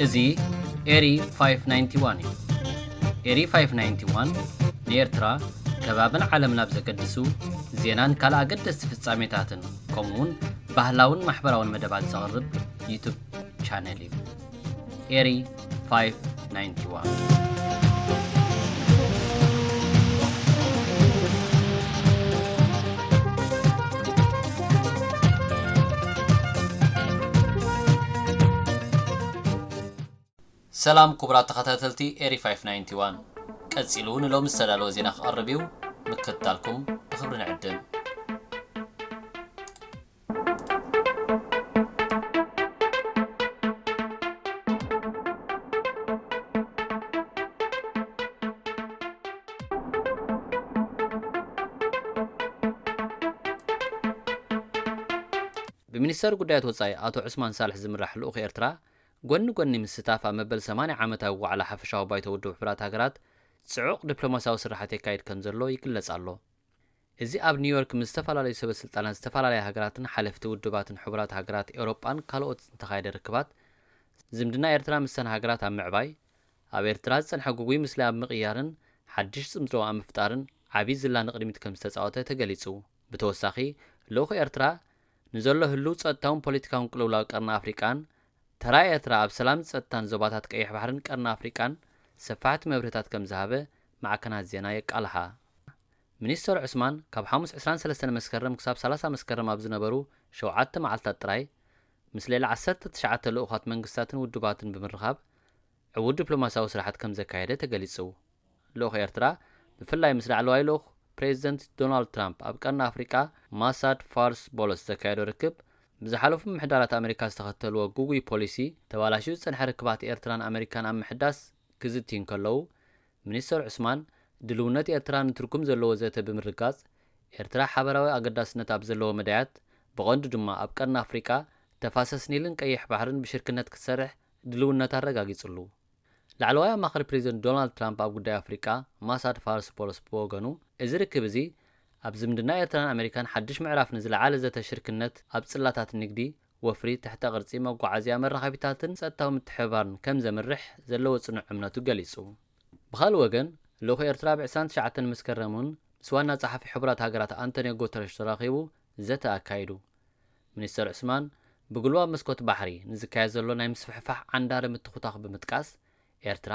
እዚ ኤሪ 591 እዩ። ኤሪ 591 ንኤርትራ ከባብን ዓለምን ኣብ ዘገድሱ ዜናን ካልእ ኣገደስቲ ፍጻሜታትን ከምኡውን ባህላውን ማሕበራውን መደባት ዘቕርብ ዩቱብ ቻነል እዩ። ኤሪ 591 ሰላም ክቡራት ተኸታተልቲ ኤሪ 591 ቀፂሉ ንሎሚ ዝተዳለወ ዜና ክቐርብ እዩ። ምክትታልኩም ብክብሪ ንዕድም። ብሚኒስተር ጉዳያት ወፃኢ ኣቶ ዑስማን ሳልሕ ዝምራሕ ልኡኽ ኤርትራ ጎኒ ምስታፍ ኣብ መበል 80 ዓመታዊ ዋዕላ ሓፈሻዊ ባይቶ ውድብ ሕቡራት ሃገራት ጽዑቕ ዲፕሎማስያዊ ስራሕት የካይድ ከም ዘሎ ይግለጽ ኣሎ። እዚ ኣብ ኒውዮርክ ምስ ዝተፈላለዩ ሰበስልጣናት ዝተፈላለዩ ሃገራትን ሓለፍቲ ውድባትን ሕቡራት ሃገራት ኤውሮጳን ካልኦት ዝተኻየደ ርክባት ዝምድና ኤርትራ ምስተን ሃገራት ኣብ ምዕባይ ኣብ ኤርትራ ዝጸንሐ ጉጉይ ምስሊ ኣብ ምቕያርን ሓድሽ ጽምዶ ኣብ ምፍጣርን ዓብይ ዝላ ንቕድሚት ከም ዝተጻወተ ተገሊጹ። ብተወሳኺ ልኡኽ ኤርትራ ንዘሎ ህልው ጸጥታውን ፖለቲካውን ቅልውላው ቀርኒ ኣፍሪቃን ተራ ኤርትራ ኣብ ሰላም ጸጥታን ዞባታት ቀይሕ ባሕርን ቀርኒ ኣፍሪቃን ሰፋሕቲ መብርህታት ከም ዝሃበ ማዕከናት ዜና የቃልሓ። ሚኒስተር ዑስማን ካብ ሐሙስ 23 መስከረም ክሳብ 30 መስከረም ኣብ ዝነበሩ 7 መዓልታት ጥራይ ምስ ሌላ 19 ልኡኻት መንግስታትን ውድባትን ብምርኻብ ዕዉት ዲፕሎማስያዊ ስራሕት ከም ዘካየደ ተገሊጹ። ልኡኽ ኤርትራ ብፍላይ ምስ ላዕለዋይ ልኡኽ ፕሬዚደንት ዶናልድ ትራምፕ ኣብ ቀርኒ ኣፍሪቃ ማሳድ ፋርስ ቦሎስ ዘካየዶ ርክብ ብዝሓለፉ ምሕዳራት ኣሜሪካ ዝተኸተልዎ ጉጉይ ፖሊሲ ተባላሽዩ ዝጸንሐ ርክባት ኤርትራን ኣሜሪካን ኣብ ምሕዳስ ክዝትዩ ከለዉ ሚኒስተር ዑስማን ድልውነት ኤርትራ ንትርጉም ዘለዎ ዘተ ብምርጋጽ ኤርትራ ሓበራዊ ኣገዳስነት ኣብ ዘለዎ መዳያት ብቐንዱ ድማ ኣብ ቀርኒ ኣፍሪቃ ተፋሰስ ኒልን ቀይሕ ባሕርን ብሽርክነት ክትሰርሕ ድልውነት ኣረጋጊጹሉ። ላዕለዋይ ኣማኻሪ ፕሬዚደንት ዶናልድ ትራምፕ ኣብ ጉዳይ ኣፍሪቃ ማሳድ ፋርስ ቦሎስ ብወገኑ እዚ ርክብ እዚ ኣብ ዝምድና ኤርትራን ኣሜሪካን ሓድሽ ምዕራፍ ንዝለዓለ ዘተ ሽርክነት ኣብ ጽላታት ንግዲ ወፍሪ ትሕተ ቅርጺ መጓዓዝያ መራኸቢታትን ጸጥታዊ ምትሕብባርን ከም ዘምርሕ ዘለዎ ጽኑዕ እምነቱ ገሊጹ። ብኻልእ ወገን ልኡኽ ኤርትራ ብ29 መስከረምን ምስ ዋና ጸሓፊ ሕቡራት ሃገራት አንቶኒዮ ጉተረሽ ተራኺቡ ዘተ ኣካይዱ። ሚኒስተር ዑስማን ብግልባብ መስኮት ባሕሪ ንዝካየድ ዘሎ ናይ ምስፍሕፋሕ ዓንዳረ ምትኹታኽ ብምጥቃስ ኤርትራ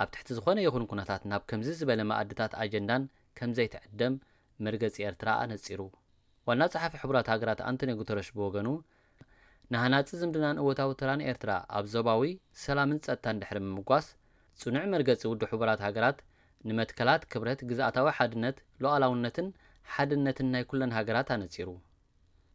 ኣብ ትሕቲ ዝኾነ ይኹን ኩነታት ናብ ከምዚ ዝበለ ማኣድታት ኣጀንዳን ከም ዘይትዕደም መርገጺ ኤርትራ ኣነጺሩ። ዋና ጸሓፊ ሕቡራት ሃገራት አንቶኒዮ ጉተረሽ ብወገኑ ንሃናጺ ዝምድናን እወታዊ ተራን ኤርትራ ኣብ ዞባዊ ሰላምን ጸጥታን ድሕሪ ምምጓስ ጽኑዕ መርገጺ ውድብ ሕቡራት ሃገራት ንመትከላት ክብረት ግዛኣታዊ ሓድነት ሉኣላውነትን ሓድነትን ናይ ኩለን ሃገራት ኣነጺሩ።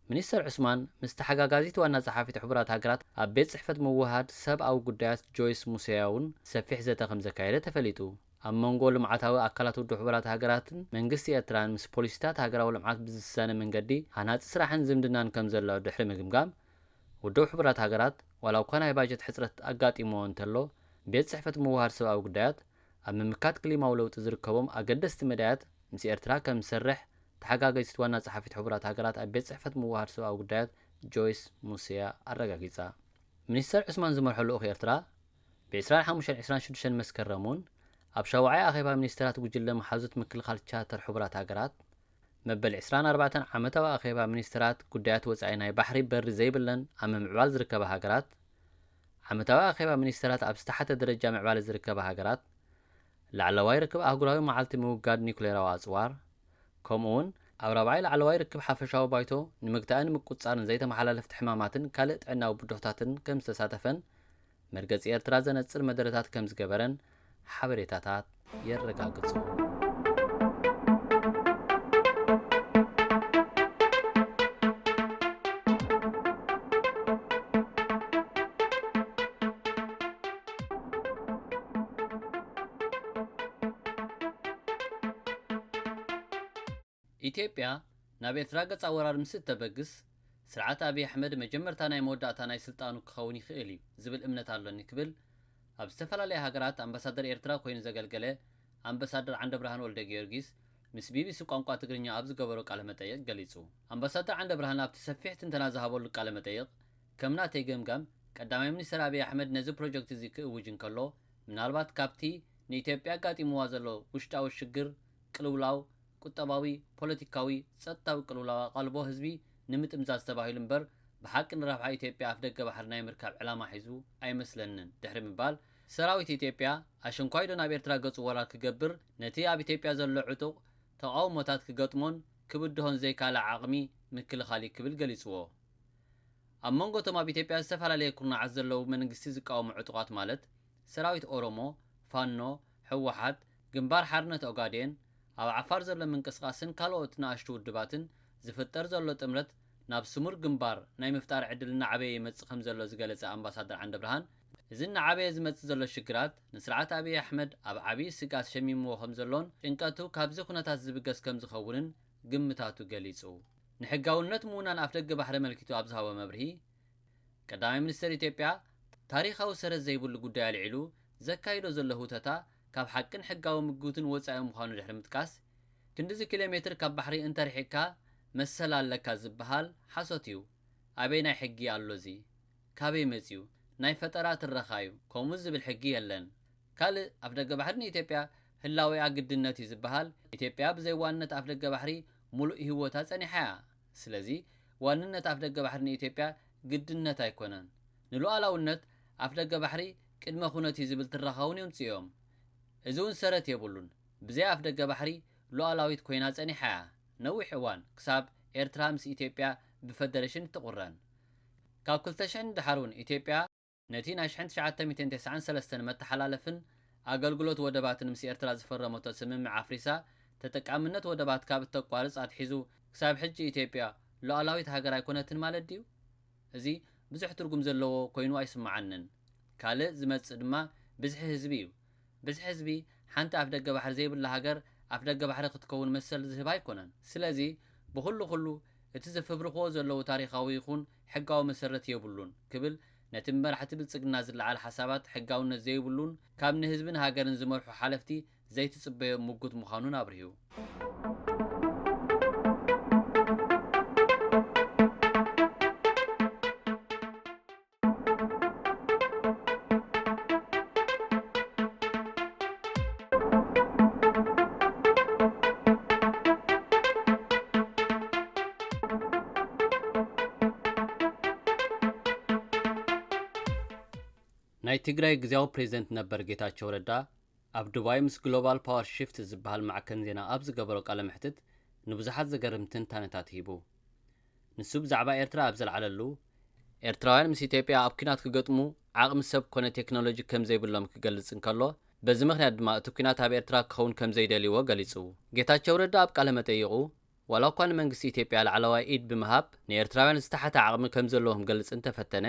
ሚኒስተር ዑስማን ምስ ተሓጋጋዚት ዋና ጸሓፊት ሕቡራት ሃገራት ኣብ ቤት ጽሕፈት ምውሃድ ሰብኣዊ ጉዳያት ጆይስ ሙሴያውን ሰፊሕ ዘተ ከም ዘካየደ ተፈሊጡ። ኣብ መንጎ ልምዓታዊ ኣካላት ውድብ ሕቡራት ሃገራትን መንግስቲ ኤርትራን ምስ ፖሊሲታት ሃገራዊ ልምዓት ብዝሰነ መንገዲ ሃናጺ ስራሕን ዝምድናን ከም ዘሎ ድሕሪ ምግምጋም ውድብ ሕቡራት ሃገራት ዋላ እኳ ናይ ባጀት ሕጽረት ኣጋጢምዎ እንተሎ ቤት ጽሕፈት ምውሃድ ሰብኣዊ ጉዳያት ኣብ ምምካት ክሊማዊ ለውጢ ዝርከቦም ኣገደስቲ መዳያት ምስ ኤርትራ ከም ዝሰርሕ ተሓጋጋዚት ዋና ጸሓፊት ሕቡራት ሃገራት ኣብ ቤት ጽሕፈት ምውሃድ ሰብኣዊ ጉዳያት ጆይስ ሙሴያ ኣረጋጊጻ። ሚኒስተር ዑስማን ዝመርሖ ልኡኽ ኤርትራ ብ25-26 መስከረሙን ኣብ ሻውዓይ ኣኼባ ሚኒስተራት ጉጅለ መሓዙት ምክልኻል ቻርተር ሕቡራት ሃገራት መበል 24 ዓመታዊ ኣኼባ ሚኒስተራት ጉዳያት ወጻኢ ናይ ባሕሪ በሪ ዘይብለን ኣብ ምዕባል ዝርከባ ሃገራት ዓመታዊ ኣኼባ ሚኒስተራት ኣብ ዝተሓተ ደረጃ ምዕባል ዝርከባ ሃገራት ላዕለዋይ ርክብ ኣህጉራዊ መዓልቲ ምውጋድ ኒኩሌራዊ ኣጽዋር ከምኡውን ኣብ ራብዓይ ላዕለዋይ ርክብ ሓፈሻዊ ባይቶ ንምግታእን ምቁጻርን ዘይተመሓላለፍቲ ሕማማትን ካልእ ጥዕናዊ ብድሆታትን ከም ዝተሳተፈን መርገጺ ኤርትራ ዘነጽር መደረታት ከም ዝገበረን ሓበሬታታት የረጋግጹ። ኢትዮጵያ ናብ ኤርትራ ገጻ ወራር ምስ እተበግስ ስርዓት ኣብይ ኣሕመድ መጀመርታ ናይ መወዳእታ ናይ ስልጣኑ ክኸውን ይኽእል እዩ ዝብል እምነት ኣሎኒ ክብል ኣብ ዝተፈላለዩ ሃገራት ኣምባሳደር ኤርትራ ኮይኑ ዘገልገለ ኣምባሳደር ዓንደ ብርሃን ወልደ ጊዮርጊስ ምስ ቢቢሲ ቋንቋ ትግርኛ ኣብ ዝገበሮ ቃለ መጠይቅ ገሊጹ። ኣምባሳደር ዓንደ ብርሃን ኣብቲ ሰፊሕ ትንተና ዝሃበሉ ቃለ መጠይቅ ከም ናተይ ገምጋም ቀዳማይ ሚኒስትር አብይ አሕመድ ነዚ ፕሮጀክት እዚ ክእውጅን ከሎ ምናልባት ካብቲ ንኢትዮጵያ ጋጢምዋ ዘሎ ውሽጣዊ ሽግር ቅልውላው ቁጠባዊ ፖለቲካዊ ጸጥታዊ ቅልውላው ቀልቦ ህዝቢ ንምጥምዛዝ ተባሂሉ እምበር ብሓቂ ንረብሓ ኢትዮጵያ ኣፍ ደገ ባሕሪ ናይ ምርካብ ዕላማ ሒዙ ኣይመስለንን ድሕሪ ምባል ሰራዊት ኢትዮጵያ ኣሸንኳይዶ ናብ ኤርትራ ገጹ ወራር ክገብር ነቲ ኣብ ኢትዮጵያ ዘሎ ዕጡቕ ተቃውሞታት ክገጥሞን ክብድሆን ዘይካለ ዓቕሚ ምክልኻል ክብል ገሊጽዎ ኣብ መንጎቶም ኣብ ኢትዮጵያ ዝተፈላለየ ኩርናዓት ዘለዉ መንግስቲ ዝቃወሙ ዕጡቓት ማለት ሰራዊት ኦሮሞ ፋኖ ሕወሓት ግንባር ሓርነት ኦጋዴን ኣብ ዓፋር ዘሎ ምንቅስቃስን ካልኦት ንኣሽቱ ውድባትን ዝፍጠር ዘሎ ጥምረት ናብ ስሙር ግንባር ናይ ምፍጣር ዕድል እናዓበየ ይመጽእ ከም ዘሎ ዝገለጸ ኣምባሳደር ዓንደ ብርሃን እዚ እናዓበየ ዝመጽእ ዘሎ ሽግራት ንስርዓት ኣብይ ኣሕመድ ኣብ ዓብዪ ስጋት ሸሚምዎ ከም ዘሎን ጭንቀቱ ካብዚ ኩነታት ዝብገስ ከም ዝኸውንን ግምታቱ ገሊጹ ንሕጋውነት ምውናን ኣፍ ደገ ባሕሪ መልኪቱ ኣብ ዝሃቦ መብርሂ ቀዳማይ ሚኒስትር ኢትዮጵያ ታሪኻዊ ሰረት ዘይብሉ ጉዳይ ኣልዒሉ ዘካይዶ ዘሎ ሁተታ ካብ ሓቅን ሕጋዊ ምግቡትን ወጻኢ ምዃኑ ድሕሪ ምጥቃስ ክንዲዚ ኪሎ ሜትር ካብ ባሕሪ እንተርሒካ መሰል ኣለካ ዝበሃል ሓሶት እዩ ኣበይ ናይ ሕጊ ኣሎዚ ካበይ መጺኡ ናይ ፈጠራ ትረኻዩ ከምኡ ዝብል ሕጊ የለን ካልእ ኣፍ ደገ ባሕሪ ንኢትዮጵያ ህላዊ ኣግድነት እዩ ዝበሃል ኢትዮጵያ ብዘይ ዋንነት ኣፍ ደገ ባሕሪ ሙሉእ ህይወታ ጸኒሓ ስለዚ ዋንነት ኣፍ ደገ ባሕሪ ንኢትዮጵያ ግድነት ኣይኮነን ንሉኣላውነት ኣፍ ደገ ባሕሪ ቅድመ ኩነት እዩ ዝብል ትረኻውን የምጽኦም እዚ እውን ሰረት የብሉን ብዘይ ኣፍ ደገ ባሕሪ ሉኣላዊት ኮይና ጸኒሓ ነዊሕ እዋን ክሳብ ኤርትራ ምስ ኢትዮጵያ ብፌደሬሽን ትቁረን ካብ 2000 ድሓሩን ኢትዮጵያ ነቲ ናይ 1993 መተሓላለፍን ኣገልግሎት ወደባትን ምስ ኤርትራ ዝፈረመቶ ስምምዕ ኣፍሪሳ ተጠቃምነት ወደባት ካብ እተቋርጽ ኣትሒዙ ክሳብ ሕጂ ኢትዮጵያ ሉኣላዊት ሃገር ኣይኮነትን ማለት ድዩ እዚ ብዙሕ ትርጉም ዘለዎ ኮይኑ ኣይስማዓንን ካልእ ዝመጽእ ድማ ብዝሒ ህዝቢ እዩ ብዝሒ ህዝቢ ሓንቲ ኣፍ ደገ ባሕሪ ዘይብላ ሃገር ኣፍ ደገ ባሕሪ ክትከውን መሰል ዝህብ ኣይኮነን ስለዚ ብኩሉ እቲ ዘፈብርኽዎ ዘለዉ ታሪኻዊ ይኹን ሕጋዊ መሰረት የብሉን ክብል ነቲ መራሕቲ ብልጽግና ዝለዓል ሓሳባት ሕጋውነት ዘይብሉን ካብ ንህዝብን ሃገርን ዝመርሑ ሓለፍቲ ዘይትጽበዮ ምጉት ምዃኑን ኣብርሂቡ ናይ ትግራይ ግዜያዊ ፕሬዝደንት ነበር ጌታቸው ረዳ ኣብ ዱባይ ምስ ግሎባል ፓወር ሽፍት ዝበሃል ማዕከን ዜና ኣብ ዝገበሮ ቃለ ምሕትት ንብዙሓት ዘገርም ትንታነታት ሂቡ ንሱ ብዛዕባ ኤርትራ ኣብ ዘለዓለሉ ኤርትራውያን ምስ ኢትዮጵያ ኣብ ኩናት ክገጥሙ ዓቕሚ ሰብ ኮነ ቴክኖሎጂ ከም ዘይብሎም ክገልጽ እንከሎ በዚ ምኽንያት ድማ እቲ ኩናት ኣብ ኤርትራ ክኸውን ከም ዘይደልይዎ ገሊጹ ጌታቸው ረዳ ኣብ ቃለ መጠይቁ ዋላ እኳ ንመንግስቲ ኢትዮጵያ ላዕለዋይ ኢድ ብምሃብ ንኤርትራውያን ዝተሓተ ዓቕሚ ከም ዘለዎም ገልጽ እንተፈተነ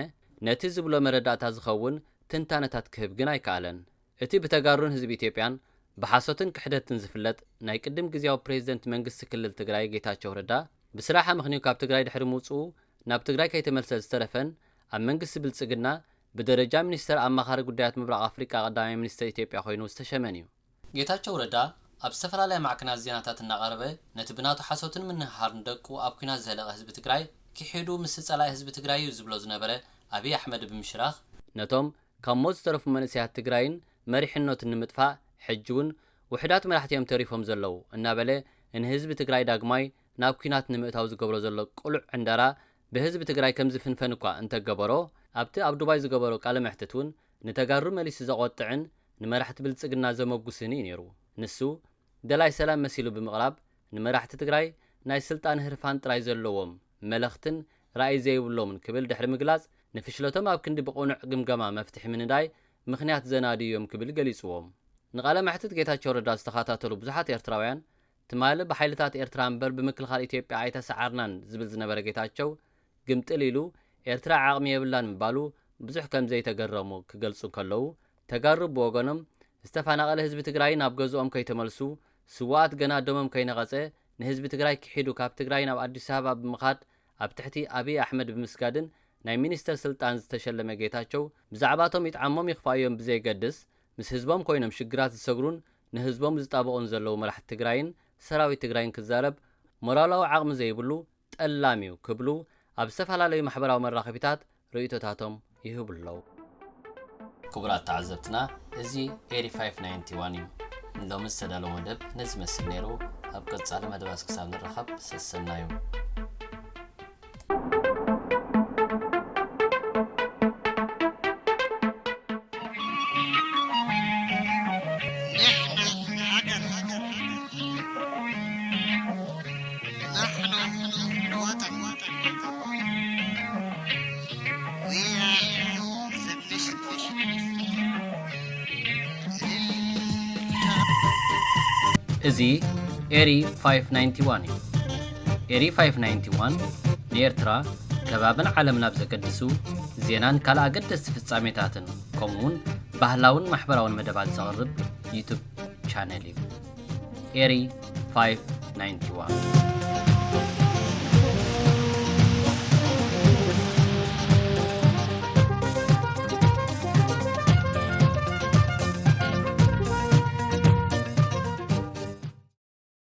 ነቲ ዝብሎ መረዳእታ ዝኸውን ትንታነታት ክህብ ግን ኣይከኣለን እቲ ብተጋሩን ህዝቢ ኢትዮጵያን ብሓሶትን ክሕደትን ዝፍለጥ ናይ ቅድም ግዜያዊ ፕሬዝደንት መንግስቲ ክልል ትግራይ ጌታቸው ረዳ ብስራሓ ምኽንያቱ ካብ ትግራይ ድሕሪ ምውጽኡ ናብ ትግራይ ከይተመልሰ ዝተረፈን ኣብ መንግስቲ ብልጽግና ብደረጃ ሚኒስተር ኣማኻሪ ጉዳያት ምብራቕ ኣፍሪቃ ቀዳማይ ሚኒስተር ኢትዮጵያ ኮይኑ ዝተሸመን እዩ ጌታቸው ረዳ ኣብ ዝተፈላለየ ማዕከናት ዜናታት እናቐረበ ነቲ ብናቱ ሓሶትን ምንሃርን ደቁ ኣብ ኩናት ዝህለቐ ህዝቢ ትግራይ ክሒዱ ምስ ጸላኢ ህዝቢ ትግራይ እዩ ዝብሎ ዝነበረ ኣብይ ኣሕመድ ብምሽራኽ ነቶም ካብ ሞት ዝተረፉ መንእሰያት ትግራይን መሪሕነትን ንምጥፋእ ሕጂ እውን ውሕዳት መራሕቲኦም ተሪፎም ዘለዉ እናበለ ንህዝቢ ትግራይ ዳግማይ ናብ ኩናት ንምእታው ዝገብሮ ዘሎ ቁሉዕ ዕንደራ ብህዝቢ ትግራይ ከም ዝፍንፈን እኳ እንተገበሮ ኣብቲ ኣብ ዱባይ ዝገበሮ ቃለ ምሕትት እውን ንተጋሩ መሊሱ ዘቆጥዕን ንመራሕቲ ብልጽግና ዘመጉስን እዩ ነይሩ ንሱ ደላይ ሰላም መሲሉ ብምቕራብ ንመራሕቲ ትግራይ ናይ ስልጣን ህርፋን ጥራይ ዘለዎም መለኽትን ራእይ ዘይብሎምን ክብል ድሕሪ ምግላጽ ንፍሽለቶም ኣብ ክንዲ ብቑኑዕ ግምገማ መፍትሒ ምንዳይ ምኽንያት ዘናድዮም ክብል ገሊጽዎም ንቃለ ምሕትት ጌታቸው ረዳ ዝተኸታተሉ ብዙሓት ኤርትራውያን ትማሊ ብሓይልታት ኤርትራ እምበር ብምክልኻል ኢትዮጵያ ኣይተሰዓርናን ዝብል ዝነበረ ጌታቸው ግምጥል ኢሉ ኤርትራ ዓቕሚ የብላን ምባሉ ብዙሕ ከም ዘይተገረሙ ክገልጹ ከለዉ ተጋሩ ብወገኖም ዝተፈናቐለ ህዝቢ ትግራይ ናብ ገዝኦም ከይተመልሱ ስዋኣት ገና ደሞም ከይነቐጸ ንህዝቢ ትግራይ ክሒዱ ካብ ትግራይ ናብ ኣዲስ ኣበባ ብምኻድ ኣብ ትሕቲ ኣብይ ኣሕመድ ብምስጋድን ናይ ሚኒስተር ስልጣን ዝተሸለመ ጌታቸው ብዛዕባቶም ይጥዓሞም ይኽፋዮም ብዘይገድስ ምስ ህዝቦም ኮይኖም ሽግራት ዝሰግሩን ንህዝቦም ዝጣበቑን ዘለዉ መራሕቲ ትግራይን ሰራዊት ትግራይን ክዛረብ ሞራላዊ ዓቕሚ ዘይብሉ ጠላም እዩ ክብሉ ኣብ ዝተፈላለዩ ማሕበራዊ መራኸቢታት ርእይቶታቶም ይህብለው ክቡራት ተዓዘብትና እዚ ኤሪ 591 እዩ ሎሚ ዝተዳለወ መደብ ነዚ መስል ነይሩ ኣብ ቀጻሊ መደባት ክሳብ ንረኸብ ሰሰናዩ እዚ ኤሪ 591 እዩ ኤሪ 591 ንኤርትራ ከባብን ዓለም ናብ ዘገድሱ ዜናን ካልእ ኣገደስቲ ፍጻሜታትን ከምኡውን ባህላውን ማሕበራውን መደባት ዘቕርብ ዩቱብ ቻነል እዩ ኤሪ 591